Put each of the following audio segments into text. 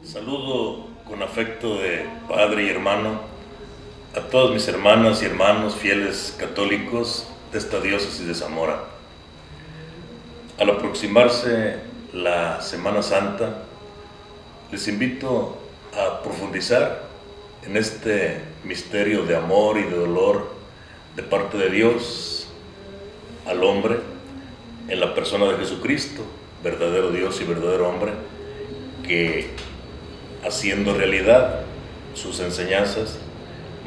Saludo con afecto de padre y hermano a todas mis hermanas y hermanos fieles católicos de esta diócesis de Zamora. Al aproximarse la Semana Santa, les invito a profundizar en este misterio de amor y de dolor de parte de Dios al hombre, en la persona de Jesucristo, verdadero Dios y verdadero hombre, que haciendo realidad sus enseñanzas,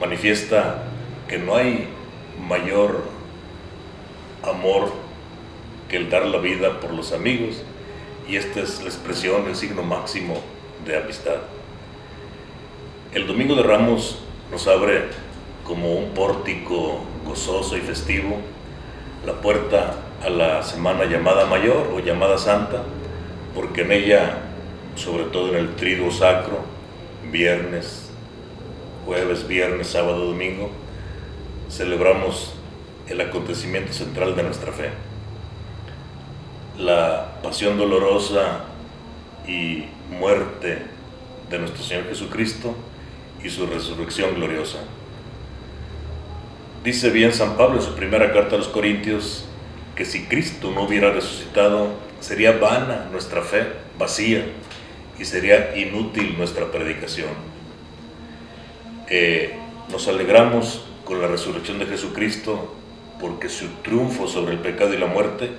manifiesta que no hay mayor amor que el dar la vida por los amigos, y esta es la expresión, el signo máximo de amistad. El Domingo de Ramos nos abre como un pórtico gozoso y festivo la puerta a la semana llamada Mayor o llamada Santa, porque en ella, sobre todo en el Triduo Sacro, viernes, jueves, viernes, sábado, domingo, celebramos el acontecimiento central de nuestra fe, la pasión dolorosa y muerte de nuestro Señor Jesucristo y su resurrección gloriosa. Dice bien San Pablo en su primera carta a los Corintios que si Cristo no hubiera resucitado, sería vana nuestra fe, vacía, y sería inútil nuestra predicación. Nos alegramos con la resurrección de Jesucristo porque su triunfo sobre el pecado y la muerte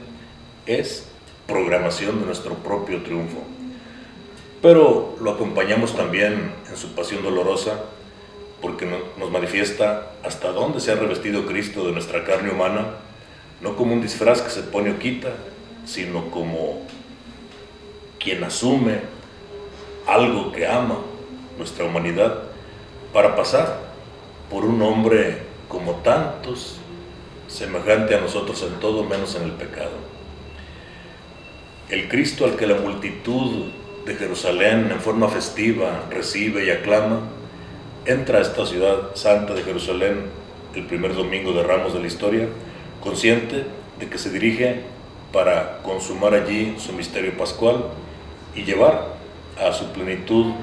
es programación de nuestro propio triunfo. Pero lo acompañamos también en su pasión dolorosa porque nos manifiesta hasta dónde se ha revestido Cristo de nuestra carne humana, no como un disfraz que se pone o quita, sino como quien asume algo que ama, nuestra humanidad, para pasar por un hombre como tantos, semejante a nosotros en todo menos en el pecado. El Cristo al que la multitud de Jerusalén en forma festiva recibe y aclama, entra a esta ciudad santa de Jerusalén el primer domingo de Ramos de la historia, consciente de que se dirige para consumar allí su misterio pascual y llevar a su plenitud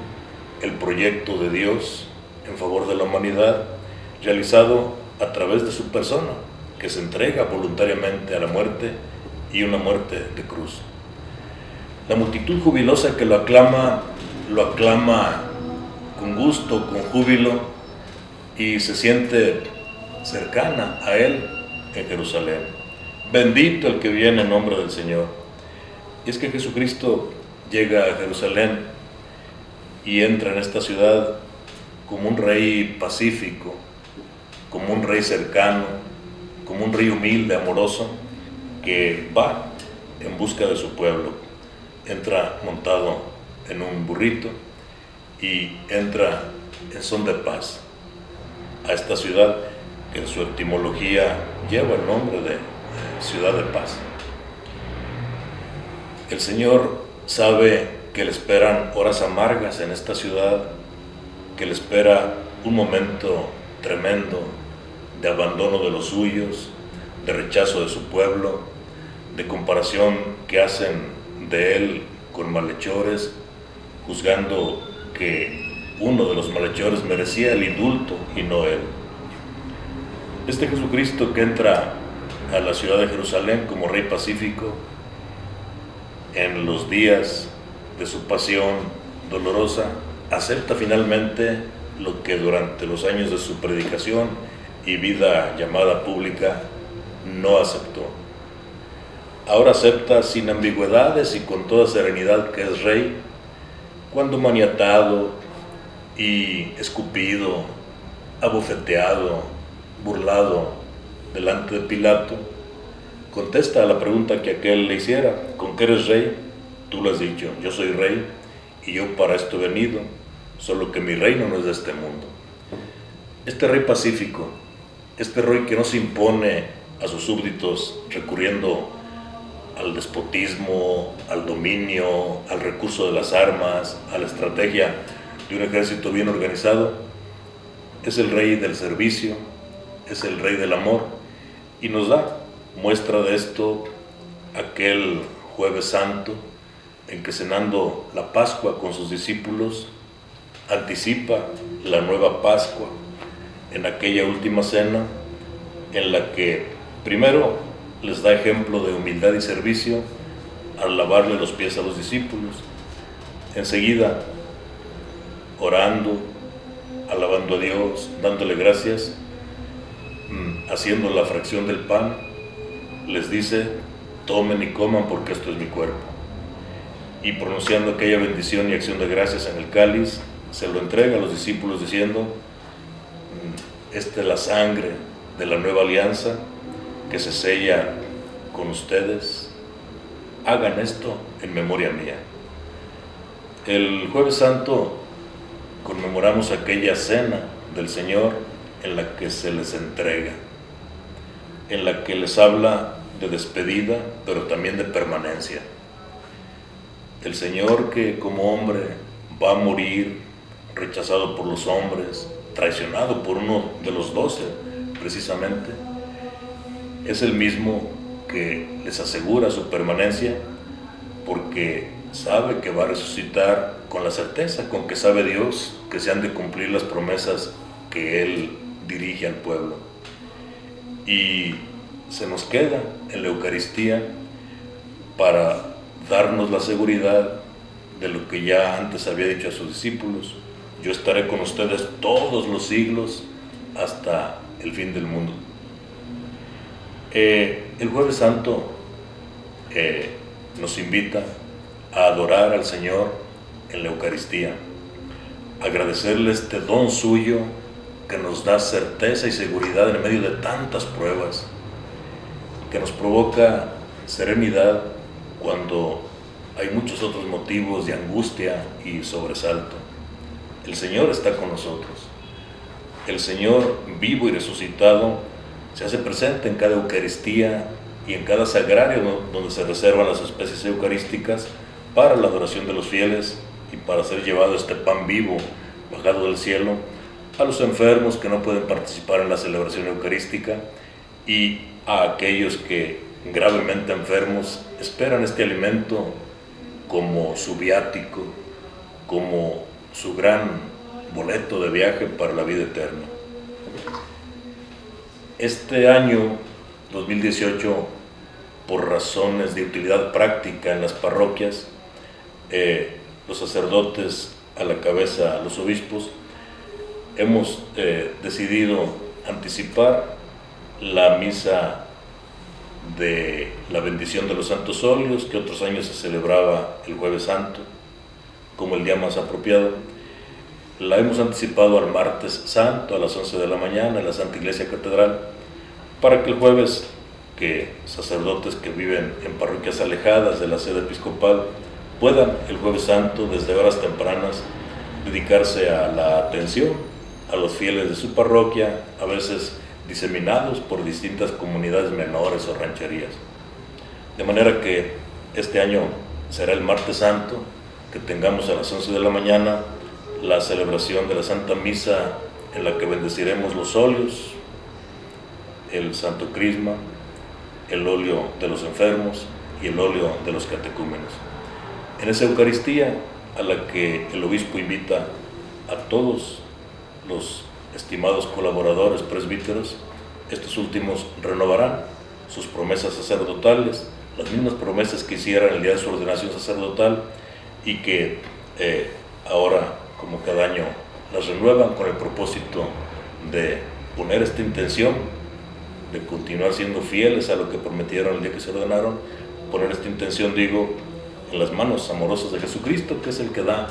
el proyecto de Dios en favor de la humanidad, realizado a través de su persona, que se entrega voluntariamente a la muerte y una muerte de cruz. La multitud jubilosa que lo aclama con gusto, con júbilo, y se siente cercana a él en Jerusalén. Bendito el que viene en nombre del Señor. Y es que Jesucristo llega a Jerusalén y entra en esta ciudad como un rey pacífico, como un rey cercano, como un rey humilde, amoroso, que va en busca de su pueblo. Entra montado en un burrito y entra en son de paz a esta ciudad que en su etimología lleva el nombre de ciudad de paz. El Señor sabe que le esperan horas amargas en esta ciudad, que le espera un momento tremendo de abandono de los suyos, de rechazo de su pueblo, de comparación que hacen de él con malhechores, juzgando que uno de los malhechores merecía el indulto y no él. Este Jesucristo que entra a la ciudad de Jerusalén como rey pacífico, en los días de su pasión dolorosa, acepta finalmente lo que durante los años de su predicación y vida llamada pública no aceptó. Ahora acepta sin ambigüedades y con toda serenidad que es rey, cuando maniatado y escupido, abofeteado, burlado delante de Pilato, contesta a la pregunta que aquel le hiciera: ¿con qué eres rey? Tú lo has dicho, yo soy rey y yo para esto he venido, solo que mi reino no es de este mundo. Este rey pacífico, este rey que no se impone a sus súbditos recurriendo al despotismo, al dominio, al recurso de las armas, a la estrategia de un ejército bien organizado, es el rey del servicio, es el rey del amor, y nos da muestra de esto aquel Jueves Santo en que cenando la Pascua con sus discípulos, anticipa la nueva Pascua en aquella última cena en la que primero les da ejemplo de humildad y servicio al lavarle los pies a los discípulos, enseguida orando, alabando a Dios, dándole gracias, haciendo la fracción del pan, les dice: tomen y coman porque esto es mi cuerpo. Y pronunciando aquella bendición y acción de gracias en el cáliz, se lo entrega a los discípulos diciendo: esta es la sangre de la nueva alianza que se sella con ustedes, hagan esto en memoria mía. El Jueves Santo conmemoramos aquella cena del Señor en la que se les entrega, en la que les habla de despedida, pero también de permanencia. El Señor que como hombre va a morir, rechazado por los hombres, traicionado por uno de los 12 precisamente, es el mismo que les asegura su permanencia, porque sabe que va a resucitar con la certeza con que sabe Dios que se han de cumplir las promesas que Él dirige al pueblo. Y se nos queda en la Eucaristía para darnos la seguridad de lo que ya antes había dicho a sus discípulos: yo estaré con ustedes todos los siglos hasta el fin del mundo. El Jueves Santo nos invita a adorar al Señor en la Eucaristía, agradecerle este don suyo que nos da certeza y seguridad en medio de tantas pruebas, que nos provoca serenidad cuando hay muchos otros motivos de angustia y sobresalto. El Señor está con nosotros. El Señor vivo y resucitado se hace presente en cada Eucaristía y en cada sagrario donde se reservan las especies eucarísticas para la adoración de los fieles y para ser llevado este pan vivo bajado del cielo a los enfermos que no pueden participar en la celebración eucarística y a aquellos que, gravemente enfermos, esperan este alimento como su viático, como su gran boleto de viaje para la vida eterna. Este año 2018, por razones de utilidad práctica en las parroquias, los sacerdotes a la cabeza, los obispos, hemos decidido anticipar la misa de la bendición de los santos óleos, que otros años se celebraba el Jueves Santo como el día más apropiado. La hemos anticipado al Martes Santo a las 11 de la mañana en la Santa Iglesia Catedral, para que el jueves, que sacerdotes que viven en parroquias alejadas de la sede episcopal puedan el Jueves Santo desde horas tempranas dedicarse a la atención a los fieles de su parroquia, a veces diseminados por distintas comunidades menores o rancherías. De manera que este año será el Martes Santo, que tengamos a las 11 de la mañana la celebración de la Santa Misa, en la que bendeciremos los óleos, el Santo Crisma, el óleo de los enfermos y el óleo de los catecúmenos. En esa Eucaristía, a la que el obispo invita a todos los estimados colaboradores presbíteros, estos últimos renovarán sus promesas sacerdotales, las mismas promesas que hicieron el día de su ordenación sacerdotal y que ahora, como cada año, las renuevan con el propósito de poner esta intención, de continuar siendo fieles a lo que prometieron el día que se ordenaron, poner esta intención, digo, en las manos amorosas de Jesucristo, que es el que da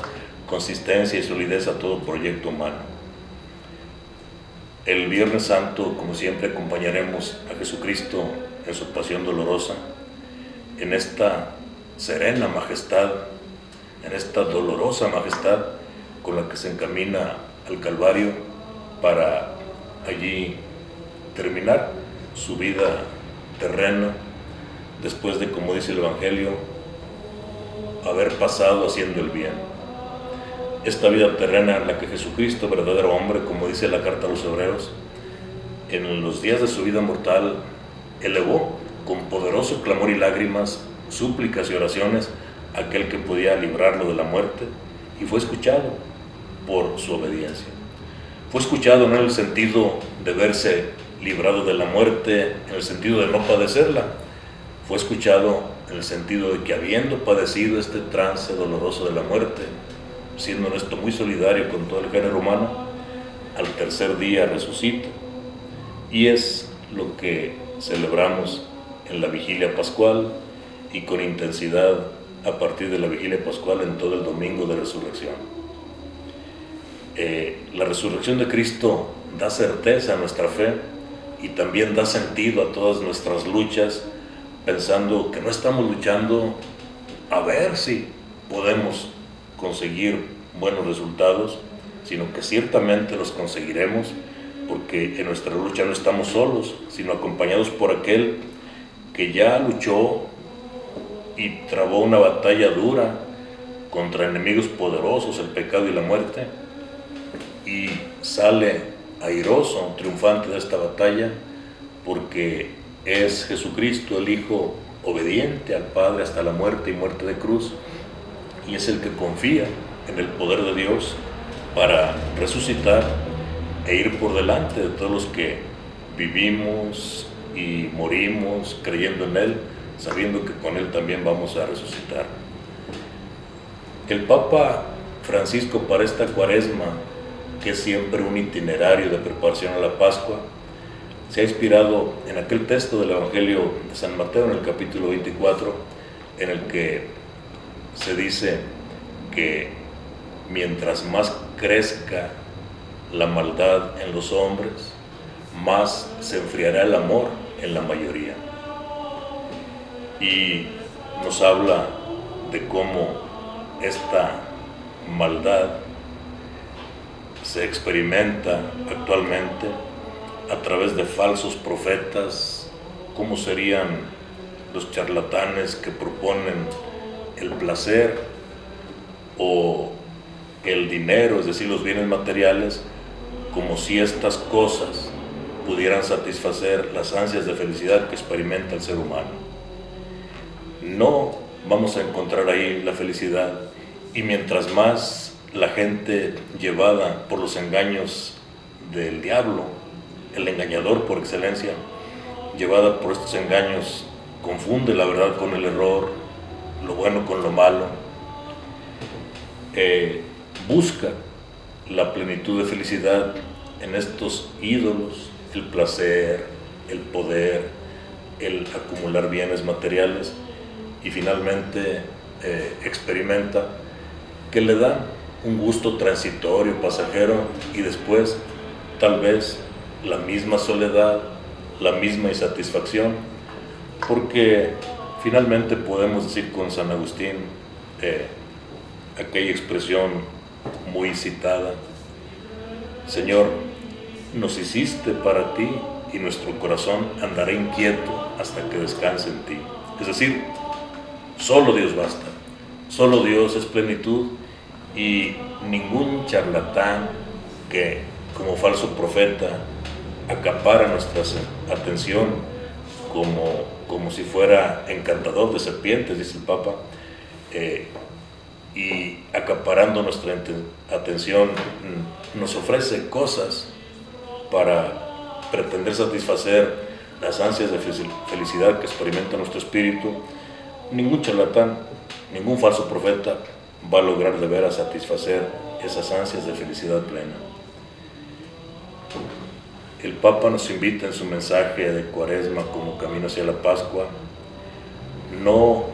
consistencia y solidez a todo proyecto humano. El Viernes Santo, como siempre, acompañaremos a Jesucristo en su pasión dolorosa, en esta serena majestad, en esta dolorosa majestad con la que se encamina al Calvario para allí terminar su vida terrena, después de, como dice el Evangelio, haber pasado haciendo el bien. Esta vida terrena en la que Jesucristo, verdadero hombre, como dice la carta a los Hebreos, en los días de su vida mortal, elevó con poderoso clamor y lágrimas, súplicas y oraciones aquel que podía librarlo de la muerte, y fue escuchado por su obediencia. Fue escuchado no en el sentido de verse librado de la muerte, en el sentido de no padecerla. Fue escuchado en el sentido de que, habiendo padecido este trance doloroso de la muerte, siendo en esto muy solidario con todo el género humano, al tercer día resucita. Y es lo que celebramos en la vigilia pascual, y con intensidad a partir de la vigilia pascual en todo el domingo de resurrección. La resurrección de Cristo da certeza a nuestra fe y también da sentido a todas nuestras luchas, pensando que no estamos luchando a ver si podemos conseguir buenos resultados, sino que ciertamente los conseguiremos, porque en nuestra lucha no estamos solos, sino acompañados por aquel que ya luchó y trabó una batalla dura contra enemigos poderosos, el pecado y la muerte, y sale airoso, triunfante de esta batalla, porque es Jesucristo, el Hijo obediente al Padre hasta la muerte y muerte de cruz, y es el que confía en el poder de Dios para resucitar e ir por delante de todos los que vivimos y morimos creyendo en Él, sabiendo que con Él también vamos a resucitar. El Papa Francisco, para esta Cuaresma, que es siempre un itinerario de preparación a la Pascua, se ha inspirado en aquel texto del Evangelio de San Mateo, en el capítulo 24, en el que se dice que mientras más crezca la maldad en los hombres, más se enfriará el amor en la mayoría. Y nos habla de cómo esta maldad se experimenta actualmente a través de falsos profetas, como serían los charlatanes que proponen el placer o el dinero, es decir, los bienes materiales, como si estas cosas pudieran satisfacer las ansias de felicidad que experimenta el ser humano. No vamos a encontrar ahí la felicidad, y mientras más la gente llevada por los engaños del diablo, el engañador por excelencia, llevada por estos engaños, confunde la verdad con el error, lo bueno con lo malo, busca la plenitud de felicidad en estos ídolos, el placer, el poder, el acumular bienes materiales, y finalmente experimenta que le dan un gusto transitorio, pasajero, y después tal vez la misma soledad, la misma insatisfacción, porque finalmente podemos decir con San Agustín aquella expresión muy citada: Señor, nos hiciste para ti, y nuestro corazón andará inquieto hasta que descanse en ti. Es decir, solo Dios basta, solo Dios es plenitud, y ningún charlatán que, como falso profeta, acapara nuestra atención como si fuera encantador de serpientes, dice el Papa, y acaparando nuestra atención nos ofrece cosas para pretender satisfacer las ansias de felicidad que experimenta nuestro espíritu. Ningún charlatán, ningún falso profeta va a lograr de veras satisfacer esas ansias de felicidad plena. El Papa nos invita en su mensaje de Cuaresma como camino hacia la Pascua, no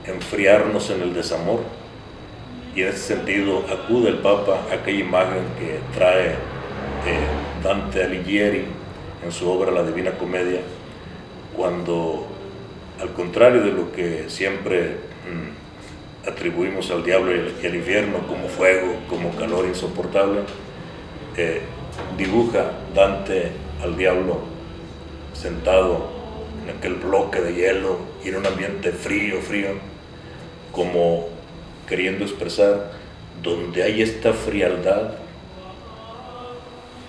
enfriarnos en el desamor, y en ese sentido acude el Papa a aquella imagen que trae Dante Alighieri en su obra La Divina Comedia, cuando, al contrario de lo que siempre atribuimos al diablo y al infierno como fuego, como calor insoportable, dibuja Dante al diablo sentado en aquel bloque de hielo y en un ambiente frío, como queriendo expresar: donde hay esta frialdad,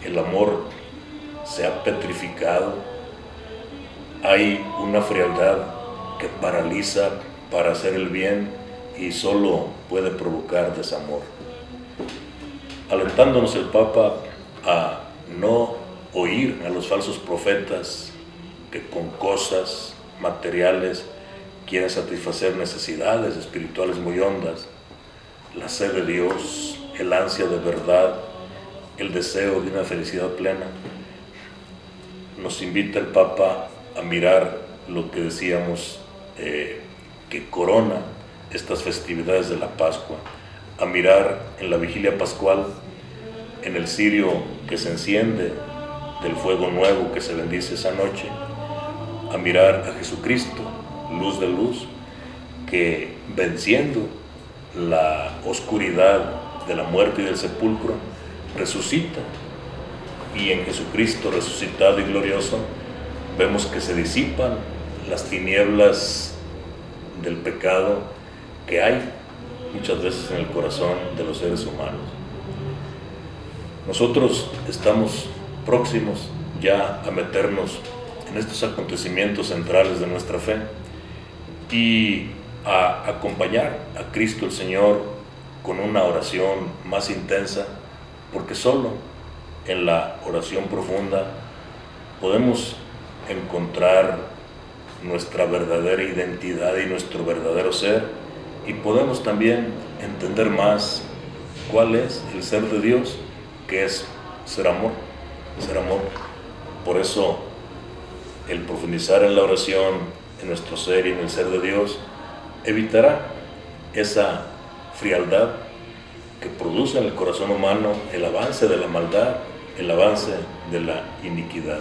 el amor se ha petrificado, hay una frialdad que paraliza para hacer el bien y solo puede provocar desamor. Alentándonos el Papa a no oír a los falsos profetas que con cosas materiales quieren satisfacer necesidades espirituales muy hondas, la sed de Dios, el ansia de verdad, el deseo de una felicidad plena. Nos invita el Papa a mirar lo que decíamos que corona estas festividades de la Pascua, a mirar en la vigilia pascual, en el cirio que se enciende del fuego nuevo que se bendice esa noche, a mirar a Jesucristo, luz de luz, que venciendo la oscuridad de la muerte y del sepulcro, resucita, y en Jesucristo resucitado y glorioso vemos que se disipan las tinieblas del pecado que hay muchas veces en el corazón de los seres humanos. Nosotros estamos próximos ya a meternos en estos acontecimientos centrales de nuestra fe y a acompañar a Cristo el Señor con una oración más intensa, porque solo en la oración profunda podemos encontrar nuestra verdadera identidad y nuestro verdadero ser, y podemos también entender más cuál es el ser de Dios, que es ser amor, ser amor. Por eso el profundizar en la oración, en nuestro ser y en el ser de Dios, evitará esa frialdad que produce en el corazón humano el avance de la maldad, el avance de la iniquidad.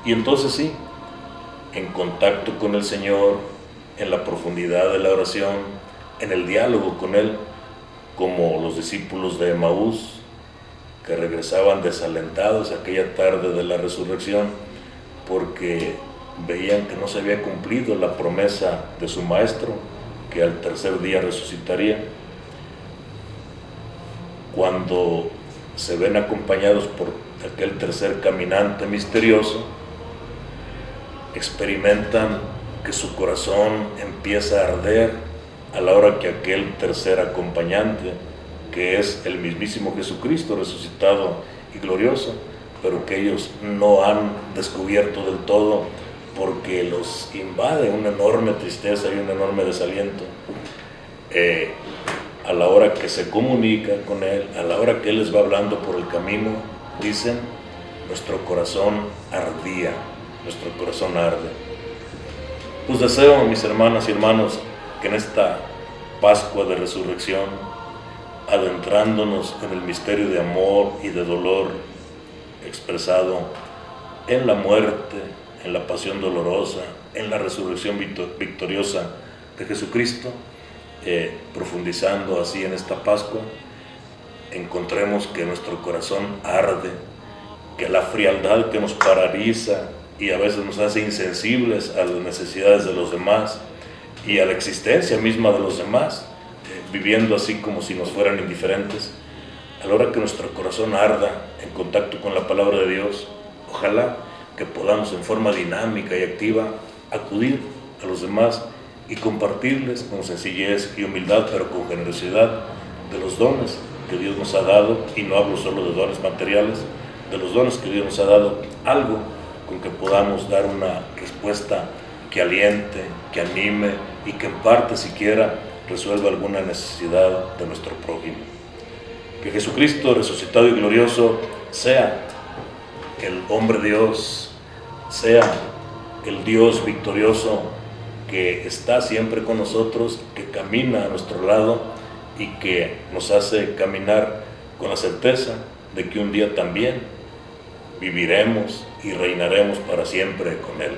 Y entonces sí, en contacto con el Señor, en la profundidad de la oración, en el diálogo con Él, como los discípulos de Emaús, que regresaban desalentados aquella tarde de la resurrección, porque veían que no se había cumplido la promesa de su Maestro, que al tercer día resucitaría. Cuando se ven acompañados por aquel tercer caminante misterioso, experimentan que su corazón empieza a arder a la hora que aquel tercer acompañante, que es el mismísimo Jesucristo resucitado y glorioso, pero que ellos no han descubierto del todo porque los invade una enorme tristeza y un enorme desaliento. A la hora que se comunican con Él, a la hora que Él les va hablando por el camino, dicen: nuestro corazón ardía, nuestro corazón arde. Pues deseo, mis hermanas y hermanos, que en esta Pascua de Resurrección, adentrándonos en el misterio de amor y de dolor expresado en la muerte, en la pasión dolorosa, en la resurrección victoriosa de Jesucristo, profundizando así en esta Pascua, encontremos que nuestro corazón arde, que la frialdad que nos paraliza y a veces nos hace insensibles a las necesidades de los demás y a la existencia misma de los demás, viviendo así como si nos fueran indiferentes, a la hora que nuestro corazón arda en contacto con la palabra de Dios, ojalá que podamos en forma dinámica y activa acudir a los demás y compartirles con sencillez y humildad, pero con generosidad, de los dones que Dios nos ha dado, y no hablo solo de dones materiales, de los dones que Dios nos ha dado, algo con que podamos dar una respuesta que aliente, que anime y que en parte siquiera resuelva alguna necesidad de nuestro prójimo. Que Jesucristo resucitado y glorioso sea el hombre Dios, sea el Dios victorioso que está siempre con nosotros, que camina a nuestro lado y que nos hace caminar con la certeza de que un día también viviremos y reinaremos para siempre con Él.